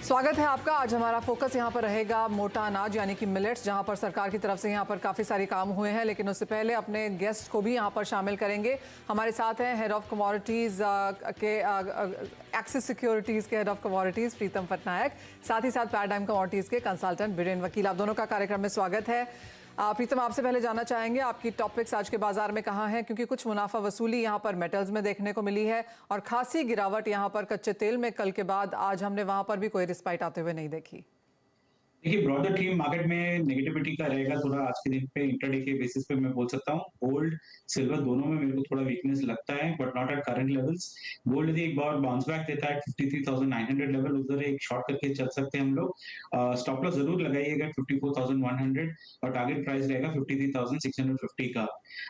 स्वागत है आपका। आज हमारा फोकस यहाँ पर रहेगा मोटा अनाज यानी कि मिलेट्स, जहाँ पर सरकार की तरफ से यहाँ पर काफ़ी सारे काम हुए हैं। लेकिन उससे पहले अपने गेस्ट को भी यहाँ पर शामिल करेंगे। हमारे साथ हैं हेड ऑफ कमोडिटीज़ के एक्सिस सिक्योरिटीज़ के हेड ऑफ कमोडिटीज़ प्रीतम पटनायक, साथ ही साथ पैराडाइम कमोडिटीज़ के कंसल्टेंट बीरेन वकील। आप दोनों का कार्यक्रम में स्वागत है। प्रीतम, आपसे पहले जानना चाहेंगे आपकी टॉपिक्स आज के बाजार में कहाँ हैं, क्योंकि कुछ मुनाफा वसूली यहाँ पर मेटल्स में देखने को मिली है और खासी गिरावट यहाँ पर कच्चे तेल में कल के बाद आज हमने वहां पर भी कोई रिस्पाइट आते हुए नहीं देखी। देखिए, ब्रॉडर थीम मार्केट में नेगेटिविटी का रहेगा थोड़ा आज के दिन पे। इंट्राडे के बेसिस पे मैं बोल सकता हूँ गोल्ड सिल्वर दोनों में मेरे को थोड़ा वीकनेस लगता है, but not at current levels. Gold यदि एक बार बाउंस बैक देता है 53,900 लेवल, उधर एक शॉर्ट करके चल सकते हैं हम लोग। स्टॉप लॉस जरूर लगाइएगा 54,100 और टारगेट प्राइस रहेगा 53,650 का।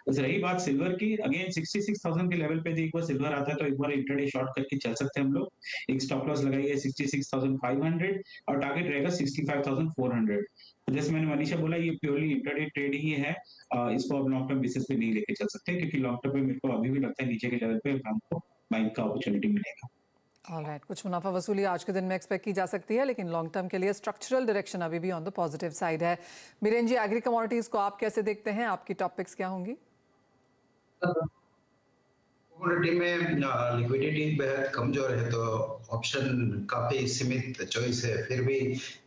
बस रही बात सिल्वर की, अगेन 66,000 के लेवल पे यदि एक बार सिल्वर आता है तो एक बार इंट्राडे शॉर्ट करके चल सकते हैं हम लोग। एक स्टॉप लॉस लगाइए 66,500 और टारगेट रहेगा 65,400। तो जैसे मैंने मनीषा बोला, ये प्योरली इंट्राडे ट्रेड ही है। इसको आप लॉन्ग टर्म बेसिस पे नहीं लेके चल सकते, क्योंकि लॉन्ग टर्म पे मेरे को अभी भी लगता है नीचे के लेवल पे हमको बाइंग का अपॉर्चुनिटी मिलेगा। ऑलराइट, कुछ मुनाफा वसूली आज के दिन में एक्सपेक्ट की जा सकती है, लेकिन लॉन्ग टर्म के लिए स्ट्रक्चरल डायरेक्शन अभी भी ऑन द पॉजिटिव साइड है। बीरेन जी, एग्री कमोडिटीज को आप कैसे देखते हैं? आपकी टॉपिक्स क्या होंगी? कमोडिटी में लिक्विडिटी बेहद कमजोर है, तो ऑप्शन काफी सीमित चॉइस है। फिर भी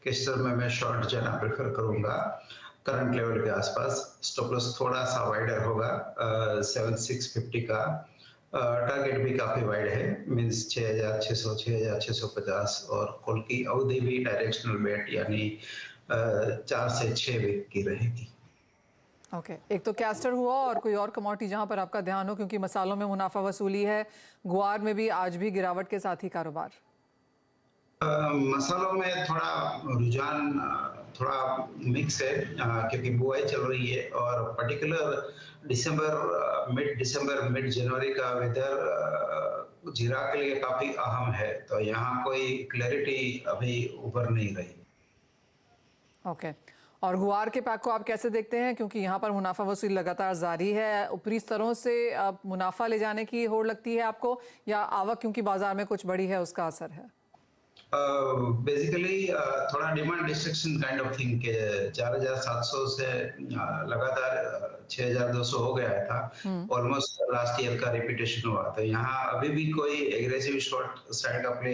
किस में मैं शॉर्ट जाना प्रेफर करूंगा करंट लेवल के आसपास। स्टॉप लॉस थोड़ा सा वाइडर होगा 7650 का। टारगेट भी काफी वाइड है, मींस 6600 6650, और कॉल की अवधि भी डायरेक्शनल बेट यानी 4 से 6 वीक की रहेगी। ओके, एक तो कैस्टर हुआ और कोई और कमोडिटी जहां पर आपका ध्यान हो, क्योंकि मसालों में मुनाफा वसूली है, गुआर में भी आज भी गिरावट के साथ ही कारोबार। मसालों में थोड़ा रुझान थोड़ा मिक्स है, क्योंकि बुआई चल रही है और पर्टिकुलर दिसंबर मिड जनवरी का वेदर जीरा के लिए काफी अहम है, तो यहाँ कोई क्लैरिटी अभी उभर नहीं रही। ओके, और गुआर के पैक को आप कैसे देखते हैं, क्योंकि यहाँ पर मुनाफा वसूली लगातार जारी है? ऊपरी स्तरों से मुनाफा ले जाने की होड़ लगती है आपको, या आवक क्योंकि बाजार में कुछ बड़ी है उसका असर है? बेसिकली थोड़ा demand destruction kind of thing के 4,700 से लगातार 6,200 हो गया था। ऑलमोस्ट लास्ट ईयर का रिपीटेशन हुआ, तो यहाँ अभी भी कोई एग्रेसिव शॉर्ट साइड का प्ले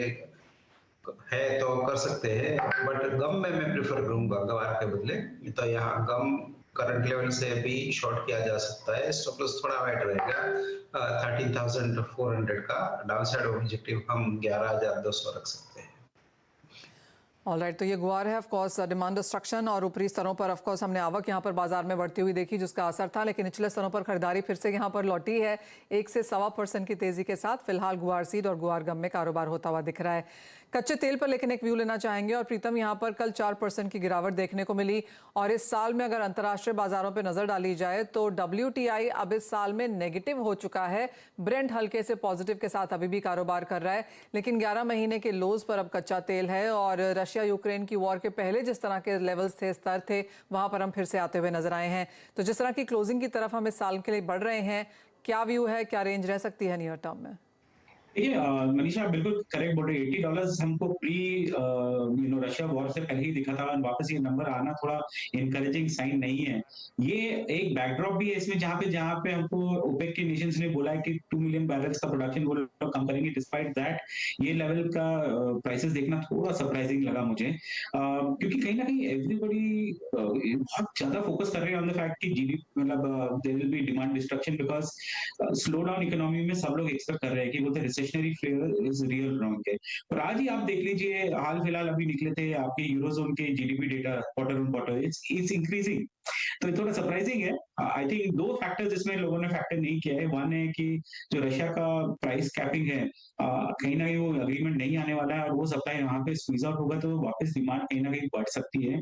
है तो कर सकते हैं, बट गम में मैं प्रेफर करूंगा गवार के बदले। तो यहाँ गम करंट लेवल से भी शॉर्ट किया जा सकता है। स्टॉप लॉस थोड़ा वाइड रहेगा 13,400 का। डाउनसाइड ऑब्जेक्टिव हम 11,200 रख सकते हैं। ऑलराइट, तो ये गुआर है। ऑफ कोर्स डिमांड डिस्ट्रक्शन और ऊपरी स्तरों पर ऑफ कोर्स हमने आवक यहाँ पर बाजार में बढ़ती हुई देखी, जिसका असर था, लेकिन निचले स्तरों पर खरीदारी फिर से यहाँ पर लौटी है 1 से 1.25% की तेजी के साथ। फिलहाल गुआर सीड और गुआर गम में कारोबार होता हुआ दिख रहा है। कच्चे तेल पर लेकिन एक व्यू लेना चाहेंगे। और प्रीतम, यहाँ पर कल 4% की गिरावट देखने को मिली, और इस साल में अगर अंतर्राष्ट्रीय बाजारों पर नजर डाली जाए तो WTI अब इस साल में नेगेटिव हो चुका है। ब्रेंट हल्के से पॉजिटिव के साथ अभी भी कारोबार कर रहा है, लेकिन 11 महीने के लोज पर अब कच्चा तेल है। और रशिया यूक्रेन की वॉर के पहले जिस तरह के लेवल्स थे, स्तर थे, वहां पर हम फिर से आते हुए नजर आए हैं। तो जिस तरह की क्लोजिंग की तरफ हम इस साल के लिए बढ़ रहे हैं, क्या व्यू है, क्या रेंज रह सकती है नियर टर्म में? देखिए, मनीषा बिल्कुल करेक्ट बोल रही है। $80 हमको प्री रशिया वॉर से पहले ही दिखा था, और वापस ये नंबर आना थोड़ा इनकरेजिंग साइन नहीं है। ये एक बैकड्रॉप भी है इसमें, जहाँ पे हमको ओपेक के नेशंस ने बोला है कि 2 मिलियन बैरल्स का प्रोडक्शन वो लोग कम करेंगे। डिस्पाइट दैट ये लेवल का प्राइसेस देखना थोड़ा सरप्राइजिंग लगा मुझे, क्योंकि कहीं ना कहीं एवरीबॉडी बहुत ज्यादा फोकस कर रहे हैं ऑन द फैक्ट कि जीडीपी मतलब there will be demand destruction, because slow down economy में सब लोग एक्सपेक्ट कर रहे हैं कि बोलते recessionary fear is real wrong है। पर आज ही आप देख लीजिए, हाल फिलहाल अभी निकले थे आपके यूरोजोन के GDP data, quarter on quarter it's increasing. तो ये थोड़ा सरप्राइजिंग है। आई थिंक 2 फैक्टर्स इसमें लोगों ने फैक्टर नहीं किया है। वन है कि जो रशिया का प्राइस कैपिंग है, कहीं ना कहीं वो अग्रीमेंट नहीं आने वाला है, और वो सप्लाई वहां पे स्क्वीज आउट होगा तो वापस डिमांड कहीं ना कहीं बढ़ सकती है।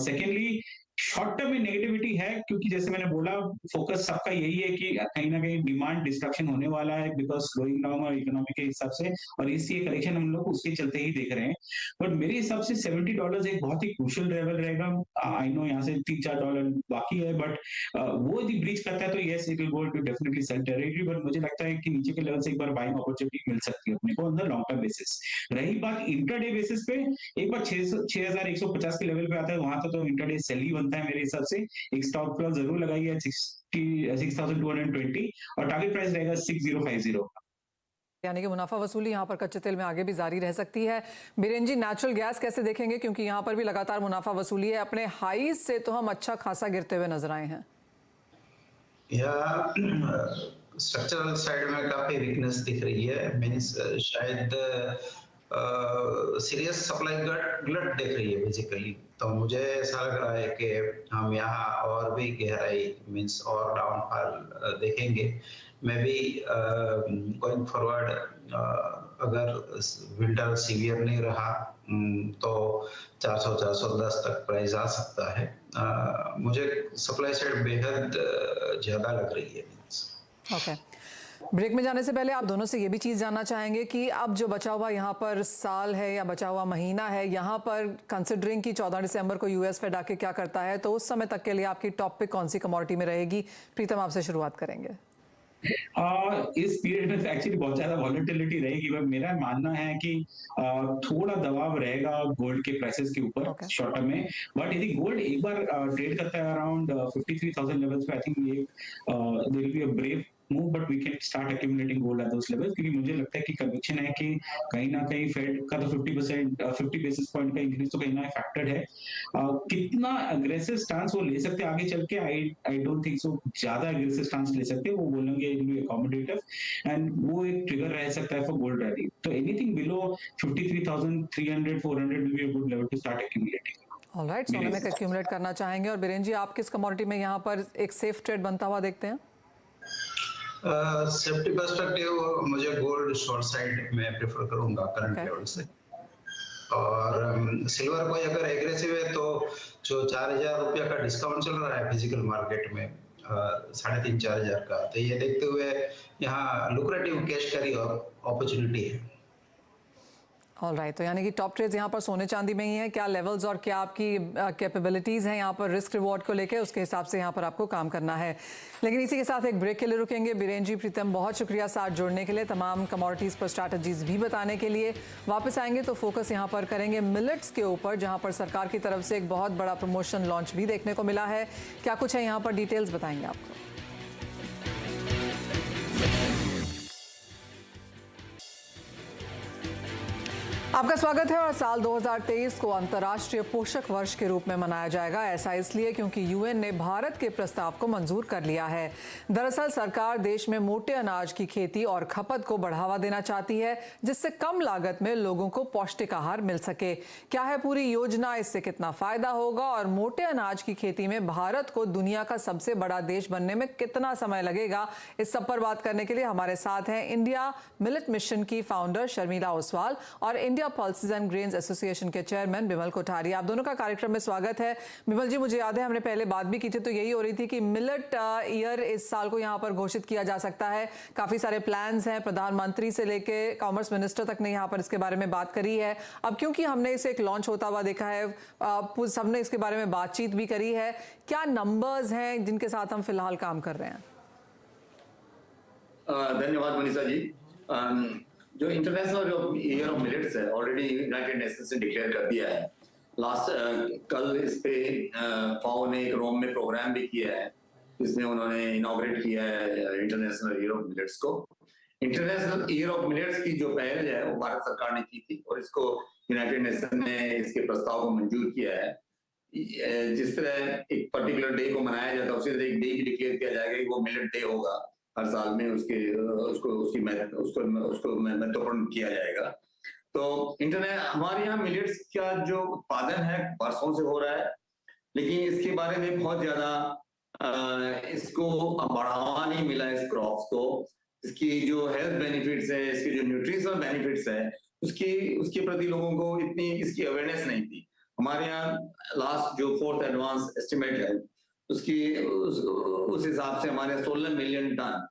सेकेंडली शॉर्ट टर्म में नेगेटिविटी है, क्योंकि जैसे मैंने बोला फोकस सबका यही है कि कहीं ना कहीं डिमांड डिस्ट्रक्शन होने वाला है बिकॉज स्लोइंग डाउन और इकोनॉमी के हिसाब से, और इसलिए करेक्शन हम लोग उसके चलते ही देख रहे हैं। बट मेरे हिसाब से $70 एक बहुत ही क्रूशियल लेवल रहेगा। आई नो यहाँ से $3-4 बाकी है, बट वो यदि ब्रीच करता है तो yes it will go to definitely sell territory, but मुझे लगता है कि नीचे के लेवल से एक बार बाइंग अपॉर्चुनिटी मिल सकती है अपने को on the long term basis. रही बात इंट्राडे बेसिस पे, एक बार 6150 के लेवल पे आता है वहां तो इंट्राडे सेल ही बनता है मेरे हिसाब से। एक स्टॉप लॉस जरूर लगाइए 6220 और टारगेट प्राइस रहेगा 6050 का। यानी कि मुनाफा वसूली यहाँ पर कच्चे तेल में आगे भी जारी रह सकती है। बीरेन जी, नेचुरल गैस कैसे देखेंगे, क्योंकि यहाँ पर भी लगातार मुनाफा वसूली है। अपने हाई से तो हम अच्छा खासा गिरते हुए नजर आए हैं। स्ट्रक्चरल साइड में काफी वीकनेस दिख रही है, मींस शायद सीरियस सप्लाई गलत दिख रही है बेसिकली। तो मुझे ऐसा लग रहा है कि हम यहाँ और भी गहराई मींस और डाउनफॉल देखेंगे। मे बी गोइंग फॉरवर्ड अगर विंटर सीवियर नहीं रहा तो 400-410 तक प्राइस आ सकता है। मुझे सप्लाई साइड बेहद ज्यादा लग रही है। ओके, ब्रेक में जाने से पहले आप दोनों से ये भी चीज़ जानना चाहेंगे कि अब जो बचा हुआ यहाँ पर साल है या बचा हुआ महीना है, यहाँ पर कंसिडरिंग कि 14 दिसंबर को यूएस फेड आके क्या करता है, तो उस समय तक के लिए आपकी टॉप पिक कौन सी कमोडिटी में रहेगी? प्रीतम, आपसे शुरुआत करेंगे। इस पीरियड में एक्चुअली बहुत ज्यादा वॉलेटिलिटी रहेगी, बट मेरा मानना है कि थोड़ा दबाव रहेगा गोल्ड के प्राइसेस के ऊपर शॉर्ट टर्म में। बट यदि गोल्ड एक बार ट्रेड करता है अराउंड 53,000 लेवल्स पे, आई थिंक ये there will be a brave move, but we can start accumulating gold at those levels, क्योंकि मुझे लगता है कि कन्विक्शन है कि कहीं ना कहीं फेड का तो 50 बेसिस पॉइंट का इंक्रीज तो कहीं ना फैक्टर है। कितना अग्रेसिव स्टांस वो ले सकते हैं आगे चल के, आई डोंट थिंक सो ज्यादा अग्रेसिव स्टांस ले सकते। वो बोलेंगे accommodative एंड वो एक ट्रिगर रह सकता है फॉर गोल्ड रैली। तो anything below 53,300-400 will be a good level to start accumulating. Alright, सोने में एक्यूमुलेट करना चाहेंगे। और बीरेन जी, आप किस कमोडिटी में यहाँ पर एक सेफ ट्रेड बनता हुआ देखते हैं? सेफ्टी पर्सपेक्टिव मुझे गोल्ड शॉर्ट साइड में प्रेफर करूंगा करंट लेवल से। और सिल्वर कोई अगर एग्रेसिव है तो जो 4,000 रुपया का डिस्काउंट चल रहा है फिजिकल मार्केट में 3,500-4,000 का, तो ये देखते हुए यहाँ लुक्रेटिव कैश कैरी अपॉर्चुनिटी है। ऑलराइट, तो यानी कि टॉप ट्रेड्स यहाँ पर सोने चांदी में ही है। क्या लेवल्स और क्या आपकी कैपेबिलिटीज़ हैं यहाँ पर रिस्क रिवॉर्ड को लेके, उसके हिसाब से यहाँ पर आपको काम करना है। लेकिन इसी के साथ एक ब्रेक के लिए रुकेंगे। बीरेन जी, प्रीतम, बहुत शुक्रिया साथ जोड़ने के लिए, तमाम कमोडिटीज़ पर स्ट्रैटेजीज भी बताने के लिए। वापस आएंगे तो फोकस यहाँ पर करेंगे मिलेट्स के ऊपर, जहाँ पर सरकार की तरफ से एक बहुत बड़ा प्रमोशन लॉन्च भी देखने को मिला है। क्या कुछ है यहाँ पर, डिटेल्स बताएंगे आपको। आपका स्वागत है। और साल 2023 को अंतर्राष्ट्रीय पोषक वर्ष के रूप में मनाया जाएगा। ऐसा इसलिए क्योंकि यूएन ने भारत के प्रस्ताव को मंजूर कर लिया है। दरअसल सरकार देश में मोटे अनाज की खेती और खपत को बढ़ावा देना चाहती है, जिससे कम लागत में लोगों को पौष्टिक आहार मिल सके। क्या है पूरी योजना, इससे कितना फायदा होगा और मोटे अनाज की खेती में भारत को दुनिया का सबसे बड़ा देश बनने में कितना समय लगेगा, इस सब पर बात करने के लिए हमारे साथ हैं इंडिया मिलेट मिशन की फाउंडर शर्मिला ओसवाल और India pulses and grains association के चेयरमैन बिमल कोठारी। आप दोनों का कार्यक्रम में स्वागत है। बिमल जी, मुझे याद है हमने पहले बात भी की थी, तो यही हो रही थी कि मिलेट ईयर इस साल को यहाँ पर घोषित किया जा सकता है। काफी सारे प्लान्स हैं, प्रधानमंत्री से लेके कॉमर्स मिनिस्टर तक ने यहाँ पर इसके बारे में बात करी है। अब क्योंकि हमने इसे एक लॉन्च होता हुआ देखा है, सबने इसके बारे में बातचीत भी करी है, क्या नंबर्स हैं जिनके साथ हम फिलहाल काम कर रहे हैं? धन्यवाद मनीषा जी। जो इंटरनेशनल ईयर ऑफ मिलेट्स है ऑलरेडी यूनाइटेड नेशंस ने डिक्लेयर कर दिया है। कल इस पे फाओ ने एक रोम में प्रोग्राम भी किया है, जिसमें उन्होंने इनॉग्रेट किया है इंटरनेशनल ईयर ऑफ मिलेट्स को। इंटरनेशनल ईयर ऑफ मिलेट्स की जो पहल है वो भारत सरकार ने की थी और इसको यूनाइटेड नेशन ने इसके प्रस्ताव को मंजूर किया है। जिस तरह एक पर्टिकुलर डे को मनाया जाता है, उसी तरह एक डे भी डिक्लेयर किया जाएगा कि वो मिलेट डे होगा हर साल में, उसको महत्वपूर्ण किया जाएगा। तो इंटरनेट हमारे यहाँ मिलेट्स का जो उत्पादन है वर्षों से हो रहा है, लेकिन इसके बारे में बहुत ज्यादा इसको बढ़ावा नहीं मिला इस क्रॉप्स को। इसकी जो हेल्थ बेनिफिट्स है, इसके जो न्यूट्रिशनल बेनिफिट्स है, उसके प्रति लोगों को इतनी इसकी अवेयरनेस नहीं थी। हमारे यहाँ लास्ट जो 4th एडवांस एस्टिमेट है उसकी उस हिसाब से हमारे 16 मिलियन टन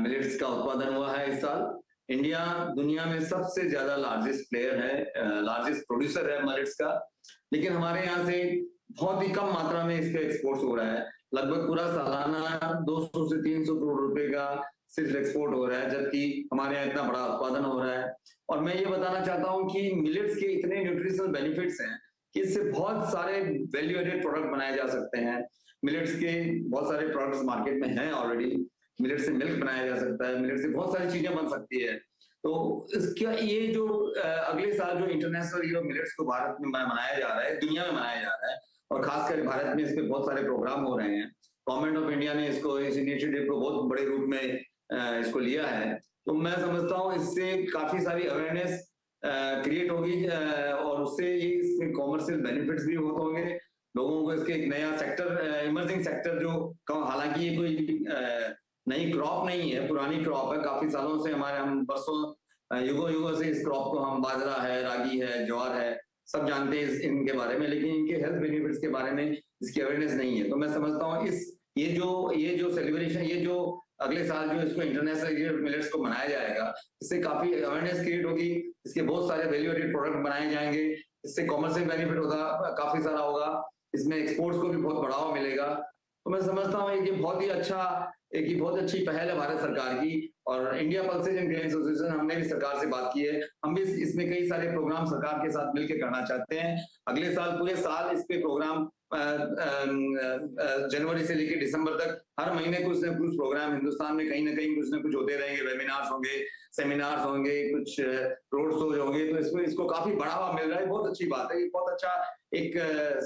मिलेट्स का उत्पादन हुआ है इस साल। इंडिया दुनिया में सबसे ज्यादा लार्जेस्ट प्लेयर है, लार्जेस्ट प्रोड्यूसर है मिलेट्स का, लेकिन हमारे यहाँ से बहुत ही कम मात्रा में इसके एक्सपोर्ट हो रहा है। लगभग पूरा सालाना 200 से 300 करोड़ रुपए का सिर्फ एक्सपोर्ट हो रहा है, जबकि हमारे यहाँ इतना बड़ा उत्पादन हो रहा है। और मैं ये बताना चाहता हूँ कि मिलेट्स के इतने न्यूट्रिशनल बेनिफिट्स हैं कि इससे बहुत सारे वैल्यू एडेड प्रोडक्ट बनाए जा सकते हैं। मिलेट्स के बहुत सारे प्रोडक्ट्स मार्केट में हैं ऑलरेडी। मिलेट से मिल्क बनाया जा सकता है, मिलेट से बहुत सारी चीजें बन सकती है। तो इसका ये जो अगले साल जो इंटरनेशनल ईयर ऑफ मिलेट्स को भारत में मनाया जा रहा है, दुनिया में मनाया जा रहा है, और खासकर भारत में इस पे बहुत सारे प्रोग्राम हो रहे हैं। गवर्नमेंट ऑफ इंडिया ने इस इनिशिएटिव को बहुत बड़े रूप में इसको लिया है। तो मैं समझता हूँ इससे काफी सारी अवेयरनेस क्रिएट होगी और उससे ये इसमें कॉमर्शियल बेनिफिट्स भी होंगे लोगों को। इसके एक नया सेक्टर, इमर्जिंग सेक्टर, जो हालांकि ये कोई नई क्रॉप नहीं है, पुरानी क्रॉप है। काफी सालों से हम बरसों युगों से इस क्रॉप को हम बाजरा है, रागी है, ज्वार है, सब जानते हैं इनके बारे में, लेकिन इनके हेल्थ बेनिफिट्स के बारे में इसकी अवेयरनेस नहीं है। तो मैं समझता हूँ ये जो सेलिब्रेशन, ये जो अगले साल जो इसको इंटरनेशनल ईयर ऑफ मिलेट्स को मनाया जाएगा, इससे काफी अवेयरनेस क्रिएट होगी। इसके बहुत सारे वैल्यू एडेड प्रोडक्ट बनाए जाएंगे, इससे कॉमर्शियल बेनिफिट होगा, काफी सारा होगा, इसमें एक्सपोर्ट्स को भी बहुत बढ़ावा मिलेगा। तो मैं समझता हूँ ये बहुत अच्छी पहल है भारत सरकार की। और India pulses and grain association, हमने भी सरकार से बात की है, हम भी इसमें कई सारे प्रोग्राम सरकार के साथ मिलकर करना चाहते हैं। अगले साल पूरे साल इस पे प्रोग्राम जनवरी से लेकर दिसंबर तक हर महीने कुछ न कुछ प्रोग्राम हिंदुस्तान में कहीं ना कहीं कुछ न कुछ होते रहेंगे। वेबिनार्स होंगे, सेमिनार्स होंगे, कुछ रोड शोज होंगे। तो इसको काफी बढ़ावा मिल रहा है, बहुत अच्छी बात है। ये बहुत अच्छा एक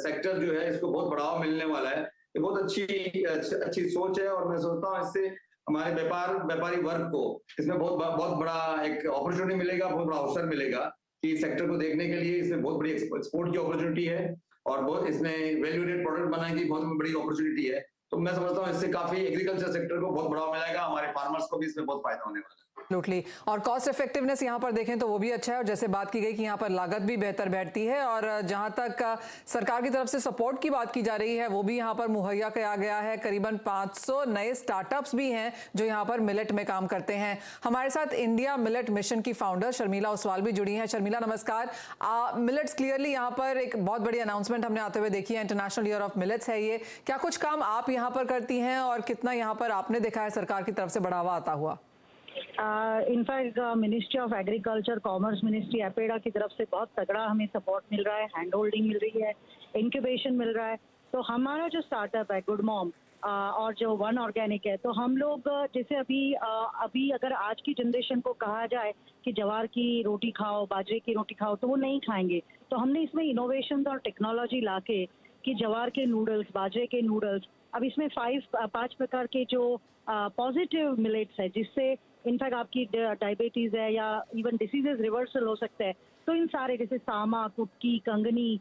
सेक्टर जो है, इसको बहुत बढ़ावा मिलने वाला है। ये बहुत अच्छी सोच है और मैं सोचता हूँ इससे हमारे व्यापारी वर्ग को इसमें बहुत बड़ा एक अपॉर्चुनिटी मिलेगा, बहुत बड़ा अवसर मिलेगा कि सेक्टर को देखने के लिए इसमें बहुत बड़ी एक्सपोर्ट की अपॉर्चुनिटी है और बहुत इसमें वैल्यू एडेड प्रोडक्ट बनाने की बहुत बड़ी अपॉर्चुनिटी है। तो मैं समझता हूँ इससे काफी एग्रीकल्चर सेक्टर को बहुत बढ़ावा मिलेगा, हमारे फार्मर्स को भी इसमें बहुत फायदा होने वाला है। एब्सोल्युटली। और कॉस्ट इफेक्टिवनेस यहाँ पर देखें तो वो भी अच्छा है, और जैसे बात की गई कि यहाँ पर लागत भी बेहतर बैठती है, और जहाँ तक सरकार की तरफ से सपोर्ट की बात की जा रही है वो भी यहाँ पर मुहैया किया गया है। करीबन 500 नए स्टार्टअप्स भी हैं जो यहाँ पर मिलेट में काम करते हैं। हमारे साथ इंडिया मिलेट मिशन की फाउंडर शर्मिला ओसवाल भी जुड़ी हैं। शर्मिला नमस्कार। मिलेट्स क्लियरली यहाँ पर एक बहुत बड़ी अनाउंसमेंट हमने आते हुए देखी है, इंटरनेशनल ईयर ऑफ मिलेट्स है ये। क्या कुछ काम आप यहाँ पर करती हैं और कितना यहाँ पर आपने देखा है सरकार की तरफ से बढ़ावा आता हुआ? In fact ministry of agriculture, commerce ministry, APEDA की तरफ से बहुत तगड़ा हमें सपोर्ट मिल रहा है, हैंड होल्डिंग मिल रही है, इंक्यूबेशन मिल रहा है। तो हमारा जो स्टार्टअप है गुड मॉम और जो वन ऑर्गेनिक है, तो हम लोग जैसे अभी अगर आज की जनरेशन को कहा जाए कि जवार की रोटी खाओ, बाजरे की रोटी खाओ, तो वो नहीं खाएंगे। तो हमने इसमें इनोवेशन और टेक्नोलॉजी लाके कि जवार के नूडल्स, बाजरे के नूडल्स, अब इसमें 5 प्रकार के जो पॉजिटिव मिलेट्स है, जिससे इनफैक्ट आपकी डायबिटीज है या इवन डिसीजेस रिवर्सल हो सकता है। तो इन सारे जैसे सामा, कुटकी, कंगनी,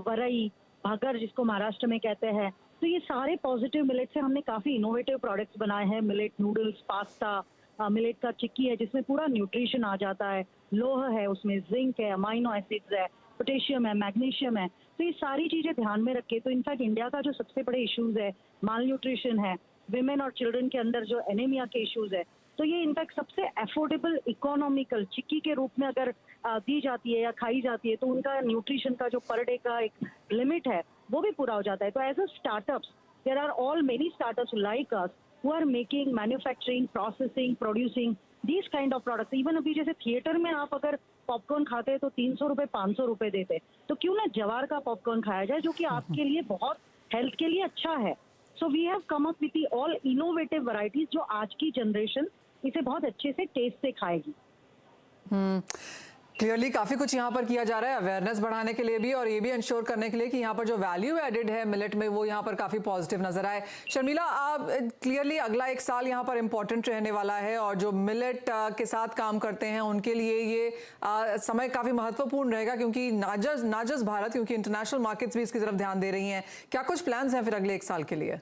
वरई, भागर जिसको महाराष्ट्र में कहते हैं, तो ये सारे पॉजिटिव मिलेट से हमने काफी इनोवेटिव प्रोडक्ट्स बनाए हैं। मिलेट नूडल्स, पास्ता, मिलेट का चिक्की है जिसमें पूरा न्यूट्रिशन आ जाता है, लोह है उसमें, जिंक है, अमाइनो एसिड्स है, पोटेशियम है, मैग्नीशियम है। तो ये सारी चीजें ध्यान में रखे तो इनफैक्ट इंडिया का जो सबसे बड़े इश्यूज है, माल न्यूट्रिशन है, विमेन और चिल्ड्रन के अंदर जो एनीमिया के इश्यूज है, तो ये इनफैक्ट सबसे अफोर्डेबल इकोनॉमिकल चिक्की के रूप में अगर दी जाती है या खाई जाती है तो उनका न्यूट्रिशन का जो पर डे का एक लिमिट है वो भी पूरा हो जाता है। तो as a startups there are all many startups like us who are making, manufacturing, processing, producing these kind of products. Even अभी जैसे थिएटर में आप अगर पॉपकॉर्न खाते हैं तो 300 रुपए, 500 रुपए देते, तो क्यों ना जवार का पॉपकॉर्न खाया जाए जो कि आपके लिए बहुत हेल्थ के लिए अच्छा है। So we have come up with all innovative varieties जो आज की जनरेशन इसे बहुत अच्छे से टेस्ट से खाएगी। क्लियरली काफ़ी कुछ यहाँ पर किया जा रहा है अवेयरनेस बढ़ाने के लिए भी, और ये भी इंश्योर करने के लिए कि यहाँ पर जो वैल्यू एडेड है मिलेट में वो यहाँ पर काफ़ी पॉजिटिव नजर आए। शर्मिला, आप क्लियरली अगला एक साल यहाँ पर इम्पोर्टेंट रहने वाला है, और जो मिलेट के साथ काम करते हैं उनके लिए ये समय काफ़ी महत्वपूर्ण रहेगा, क्योंकि ना जस्ट भारत, क्योंकि इंटरनेशनल मार्केट्स भी इसकी तरफ ध्यान दे रही हैं। क्या कुछ प्लान्स हैं फिर अगले एक साल के लिए?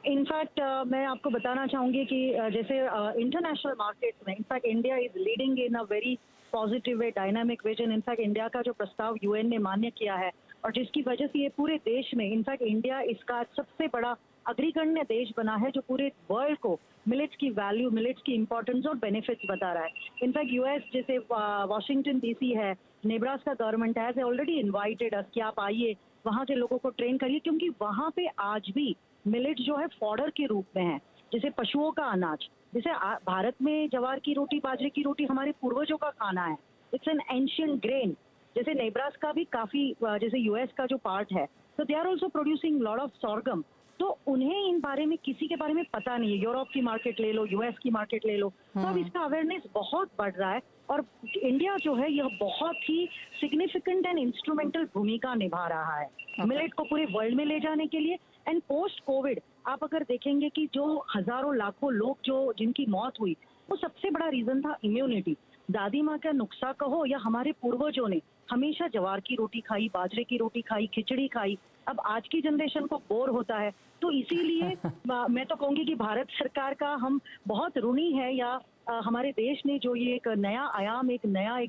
इनफैक्ट मैं आपको बताना चाहूंगी कि जैसे इंटरनेशनल मार्केट्स में in fact India is leading in a very positive way, dynamic vision. In fact India का जो प्रस्ताव यूएन ने मान्य किया है और जिसकी वजह से ये पूरे देश में इनफैक्ट इंडिया इसका सबसे बड़ा अग्रगण्य देश बना है जो पूरे वर्ल्ड को मिलेट्स की वैल्यू, मिलेट्स की इंपॉर्टेंस और बेनिफिट्स बता रहा है। इनफैक्ट यूएस जैसे वॉशिंगटन डीसी है, Nebraska government has already invited अस कि आप आइए, वहाँ के लोगों को ट्रेन करिए, क्योंकि वहाँ पे आज भी मिलेट जो है फॉडर के रूप में है, जैसे पशुओं का अनाज। जैसे भारत में जवार की रोटी, बाजरे की रोटी हमारे पूर्वजों का खाना है, इट्स एन एंशियंट ग्रेन। जैसे नेब्रास्का भी काफी, जैसे यूएस का जो पार्ट है, तो they are also producing lot of sorghum. तो उन्हें इन बारे में, किसी के बारे में पता नहीं है। यूरोप की मार्केट ले लो, यूएस की मार्केट ले लो, तो अब इसका अवेयरनेस बहुत बढ़ रहा है और इंडिया जो है यह बहुत ही सिग्निफिकेंट एंड इंस्ट्रूमेंटल भूमिका निभा रहा है मिलेट को पूरे वर्ल्ड में ले जाने के लिए। एंड पोस्ट कोविड आप अगर देखेंगे कि जो हजारों लाखों लोग जो जिनकी मौत हुई, वो सबसे बड़ा रीजन था इम्यूनिटी। दादी माँ का नुस्खा कहो या हमारे पूर्वजों ने हमेशा जवार की रोटी खाई, बाजरे की रोटी खाई, खिचड़ी खाई। अब आज की जनरेशन को बोर होता है, तो इसीलिए मैं तो कहूंगी कि भारत सरकार का हम बहुत ऋणी है, या हमारे देश ने जो ये एक नया आयाम, एक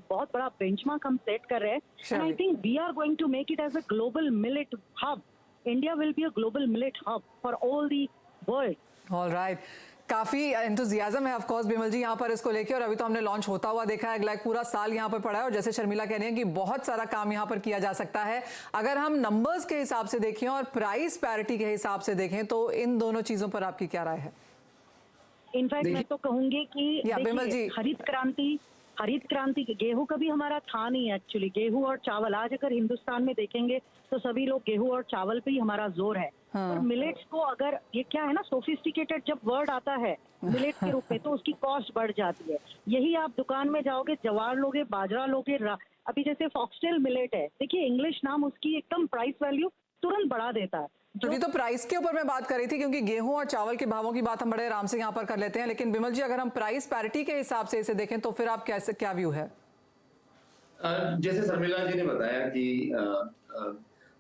बहुत बड़ा बेंचमार्क हम सेट कर रहे हैं। And I think we are going to make it as a global millet hub. India will be a global millet hub for all the world. All right, काफी एंथुजियाज्म है ऑफ कोर्स बिमल जी यहाँ पर इसको लेके, और अभी तो हमने लॉन्च होता हुआ देखा है, लाइक पूरा साल यहाँ पर पड़ा है और जैसे शर्मिला कह रही हैं कि बहुत सारा काम यहाँ पर किया जा सकता है। अगर हम नंबर्स के हिसाब से देखें और प्राइस पैरिटी के हिसाब से देखें तो इन दोनों चीजों पर आपकी क्या राय है? इनफैक्ट मैं तो कहूंगी कि बिमल जी, हरित क्रांति गेहूं कभी हमारा था नहीं एक्चुअली। गेहूं और चावल आज अगर हिंदुस्तान में देखेंगे तो सभी लोग गेहूं और चावल पे ही हमारा जोर है। और मिलेट्स को अगर, ये क्या है ना, सोफिस्टिकेटेड जब वर्ड आता है मिलेट के रूप में तो उसकी कॉस्ट बढ़ जाती है। यही आप दुकान में जाओगे, जवार लोगे, बाजरा लोगे, अभी जैसे फॉक्सटेल मिलेट है, देखिए इंग्लिश नाम, उसकी एकदम प्राइस वैल्यू तुरंत बढ़ा देता है। तो प्राइस के ऊपर मैं बात कर रही थी, क्योंकि गेहूं और चावल के भावों की बात हम बड़े आराम से यहाँ पर कर लेते हैं, लेकिन बिमल जी अगर हम प्राइस पैरिटी के हिसाब से इसे देखें तो फिर आप कैसे, क्या व्यू है? जैसे शर्मिला जी ने बताया कि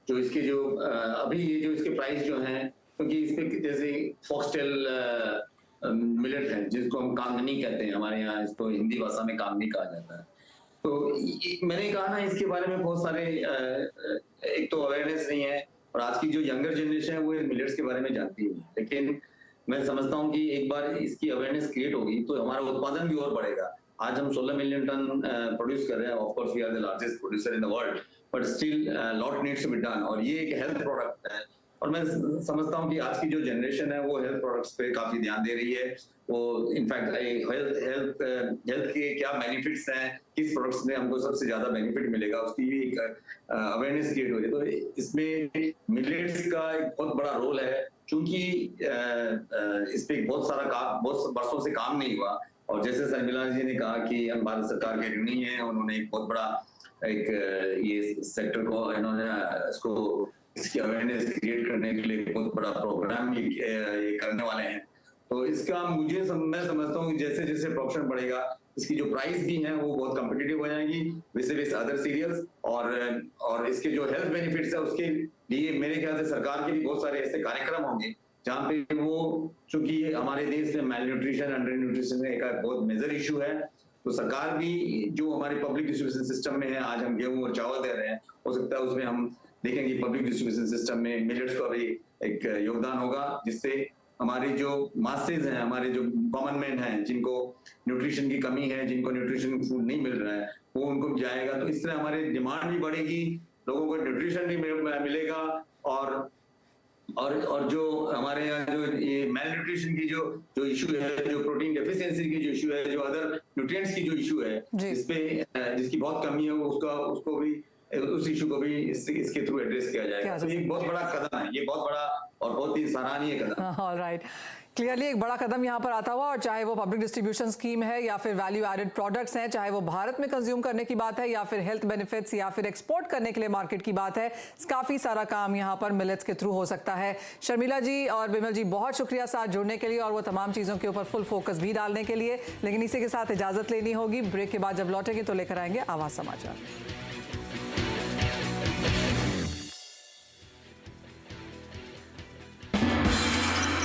जो इसके जो अभी ये जो इसके प्राइस जो हैं, क्योंकि इसपे जैसे फॉक्सटेल मिलेट है जिसको हम कांगनी कहते हैं, हमारे यहाँ इसको हिंदी भाषा में कांगनी कहा जाता है। तो मैंने कहा ना, इसके बारे में बहुत सारे एक तो अवेयरनेस नहीं है, और आज की जो यंगर जनरेशन है वो मिलेट्स के बारे में जानती है। लेकिन मैं समझता हूँ कि एक बार इसकी अवेयरनेस क्रिएट होगी तो हमारा उत्पादन भी और बढ़ेगा। आज हम 16 मिलियन टन प्रोड्यूस कर रहे हैं, of course we are the largest producer in the world, but still lot needs to be done. और ये एक हेल्थ प्रोडक्ट है, और मैं समझता हूँ कि आज की जो जनरेशन है वो हेल्थ प्रोडक्ट्स पे काफी ध्यान दे रही है। वो इनफैक्ट हेल्थ के क्या बेनिफिट्स हैं, किस प्रोडक्ट्स में हमको सबसे ज्यादा बेनिफिट मिलेगा, उसकी भी एक अवेयरनेस क्रिएट हो रही है। तो इसमें मिलेट्स का एक बहुत बड़ा रोल है, क्योंकि इस पे बहुत वर्षों से काम नहीं हुआ। और जैसे शर्मिला जी ने कहा कि हम भारत सरकार के ऋणी हैं, उन्होंने एक बहुत बड़ा ये सेक्टर को इन्होंने इसकी अवेयरनेस क्रिएट करने के लिए बहुत बड़ा प्रोग्राम भी ये करने वाले हैं। तो इसका मैं समझता हूँ कि जैसे जैसे प्रोडक्शन बढ़ेगा, इसकी जो प्राइस भी है वो बहुत कम्पिटिटिव हो जाएगी विद अदर सीरियल्स, और इसके जो हेल्थ बेनिफिट्स है उसके लिए मेरे ख्याल से सरकार के भी बहुत सारे ऐसे कार्यक्रम होंगे जहाँ पे वो, चूंकि हमारे देश में मेल न्यूट्रिशन, अंडर न्यूट्रिशन एक बहुत मेजर इशू है, तो सरकार भी जो हमारे पब्लिक डिस्ट्रीब्यूशन सिस्टम में है, आज हम गेहूं और चावल दे रहे हैं, हो सकता है उसमें हम देखेंगे पब्लिक डिस्ट्रीब्यूशन सिस्टम में मिलेट्स का भी एक योगदान होगा, जिससे हमारे जो मासेज हैं, हमारे जो कॉमन मैन हैं, जिनको न्यूट्रिशन की कमी है, जिनको न्यूट्रिशन फूड नहीं मिल रहा है, वो उनको जाएगा। तो इस तरह हमारी डिमांड भी बढ़ेगी, लोगों को न्यूट्रिशन भी मिलेगा, और जो हमारे यहाँ जो ये मेल न्यूट्रिशन की जो इशू है, जो प्रोटीन डेफिशिएंसी की जो इशू है, जो अदर न्यूट्रिएंट्स की जो इशू है, जिसकी बहुत कमी है, उसको भी, उस इशू को भी इसके थ्रू एड्रेस किया जाएगा। तो ये बहुत बड़ा कदम है, ये बहुत बड़ा और बहुत ही सराहनीय कदम। ऑलराइट, क्लियरली एक बड़ा कदम यहाँ पर आता हुआ, और चाहे वो पब्लिक डिस्ट्रीब्यूशन स्कीम है या फिर वैल्यू एडेड प्रोडक्ट्स हैं, चाहे वो भारत में कंज्यूम करने की बात है या फिर हेल्थ बेनिफिट्स या फिर एक्सपोर्ट करने के लिए मार्केट की बात है, काफ़ी सारा काम यहाँ पर मिलेट्स के थ्रू हो सकता है। शर्मिला जी और बिमल जी, बहुत शुक्रिया साथ जुड़ने के लिए और वो तमाम चीज़ों के ऊपर फुल फोकस भी डालने के लिए। लेकिन इसी के साथ इजाज़त लेनी होगी, ब्रेक के बाद जब लौटेंगे तो लेकर आएंगे आवाज़ समाचार।